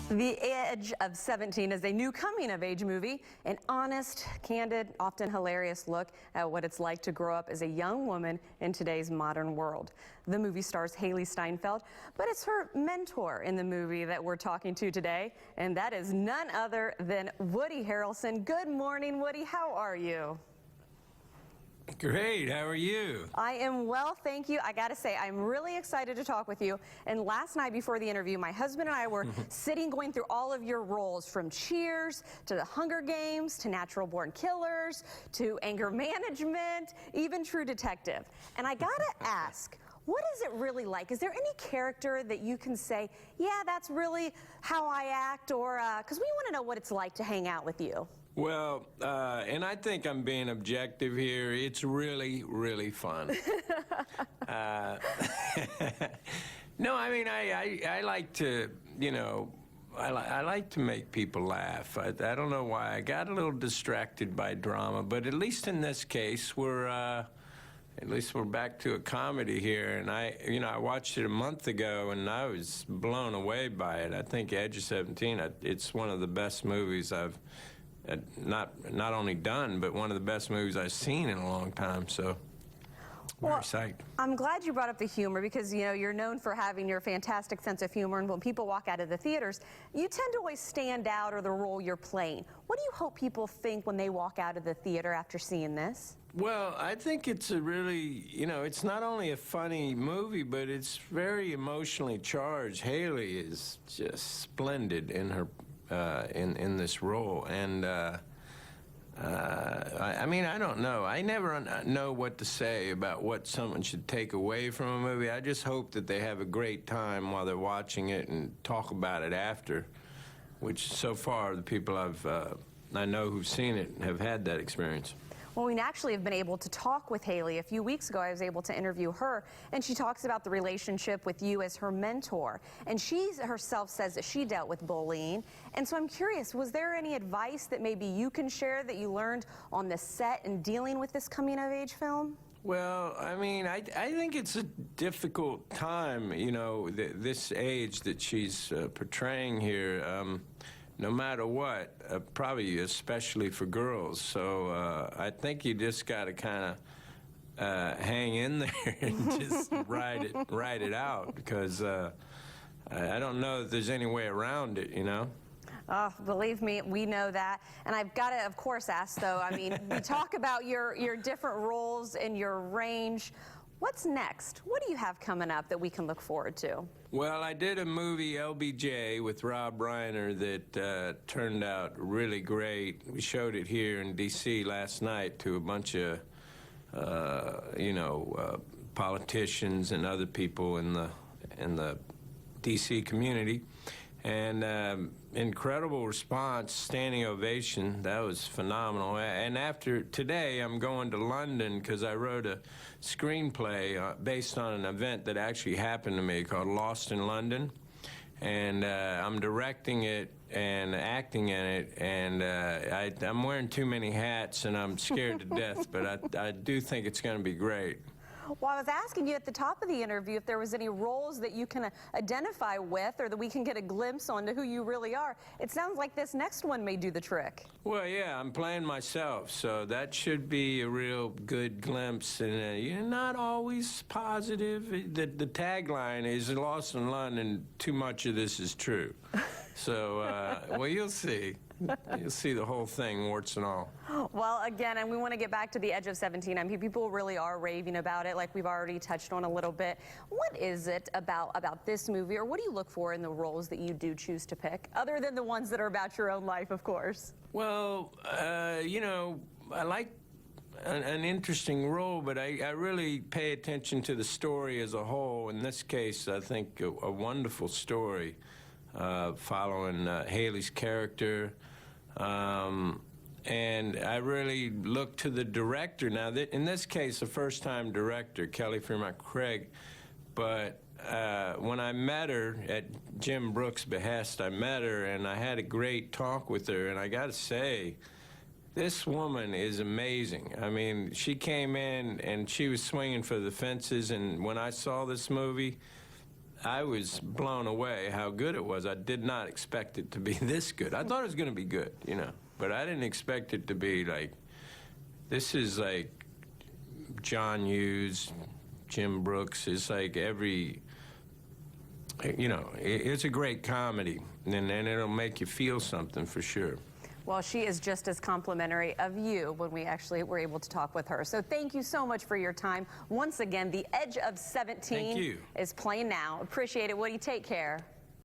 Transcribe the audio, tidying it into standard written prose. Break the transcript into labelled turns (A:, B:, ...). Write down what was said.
A: The Edge of 17 is a new coming-of-age movie, an honest, candid, often hilarious look at what it's like to grow up as a young woman in today's modern world. The movie stars Haley Steinfeld, but it's her mentor in the movie that we're talking to today, and that is none other than Woody Harrelson. Good morning, Woody. How are you?
B: Great, how are you?
A: I am well, thank you. I gotta say, I'm really excited to talk with you. And last night before the interview, my husband and I were sitting going through all of your roles, from Cheers to the Hunger Games to Natural Born Killers to Anger Management, even True Detective. And I gotta ask, what is it really like? Is there any character that you can say, yeah, that's really how I act, or, because we want to know what it's like to hang out with you.
B: Well, and I think I'm being objective here. It's really, really fun. No, I mean, I like to, you know, I like to make people laugh. I don't know why. I got a little distracted by drama, but at least in this case, at least we're back to a comedy here. And I watched it a month ago, and I was blown away by it. I think Edge of 17, it's one of the best movies I've not only done, but one of the best movies I've seen in a long time. So, very psyched.
A: I'm glad you brought up the humor, because you know you're known for having your fantastic sense of humor, and when people walk out of the theaters, you tend to always stand out, or the role you're playing. What do you hope people think when they walk out of the theater after seeing this?
B: Well, I think it's a really, it's not only a funny movie, but it's very emotionally charged. Haley is just splendid in her in this role, and I mean, I don't know. I never know what to say about what someone should take away from a movie. I just hope that they have a great time while they're watching it and talk about it after, which so far the people I know who've seen it have had that experience.
A: Well, we actually have been able to talk with Haley. A few weeks ago, I was able to interview her, and she talks about the relationship with you as her mentor. And she herself says that she dealt with bullying. And so I'm curious, was there any advice that maybe you can share that you learned on the set in dealing with this coming-of-age film?
B: Well, I mean, I think it's a difficult time, this age that she's portraying here. No matter what, probably especially for girls. So I think you just got to kind of hang in there and just ride it out, because I don't know if there's any way around it,
A: Oh, believe me, we know that. And I've got to, of course, ask, though, I mean, we talk about your different roles and your range. What's next? What do you have coming up that we can look forward to?
B: Well, I did a movie, LBJ, with Rob Reiner that turned out really great. We showed it here in D.C. last night to a bunch of, politicians and other people in the D.C. community. And incredible response, standing ovation. That was phenomenal. And after today, I'm going to London because I wrote a screenplay based on an event that actually happened to me called Lost in London. And I'm directing it and acting in it, and I'm wearing too many hats, and I'm scared to death, but I do think it's going to be great.
A: Well, I was asking you at the top of the interview if there was any roles that you can identify with, or that we can get a glimpse onto who you really are. It sounds like this next one may do the trick.
B: Well, yeah, I'm playing myself, so that should be a real good glimpse. And you're not always positive. The tagline is Lost in London, too much of this is true. So, well, you'll see. You'll see the whole thing, warts and all.
A: Well, again, and we want to get back to the Edge of 17. I mean, people really are raving about it, like we've already touched on a little bit. What is it about this movie, or what do you look for in the roles that you do choose to pick, other than the ones that are about your own life, of course?
B: Well, I like an interesting role, but I really pay attention to the story as a whole. In this case, I think a wonderful story following Haley's character. And I really look to the director. Now, in this case, a first-time director, Kelly Fremont Craig, but when I met her at Jim Brooks' behest, I met her, and I had a great talk with her, and I got to say, this woman is amazing. I mean, she came in, and she was swinging for the fences, and when I saw this movie, I was blown away how good it was. I did not expect it to be this good. I thought it was going to be good, you know, but I didn't expect it to be like, this is like John Hughes, Jim Brooks. It's like every, you know, it's a great comedy, and it'll make you feel something for sure.
A: Well, she is just as complimentary of you when we actually were able to talk with her. So thank you so much for your time. Once again, The Edge of 17 is playing now. Appreciate it, Woody. Take care.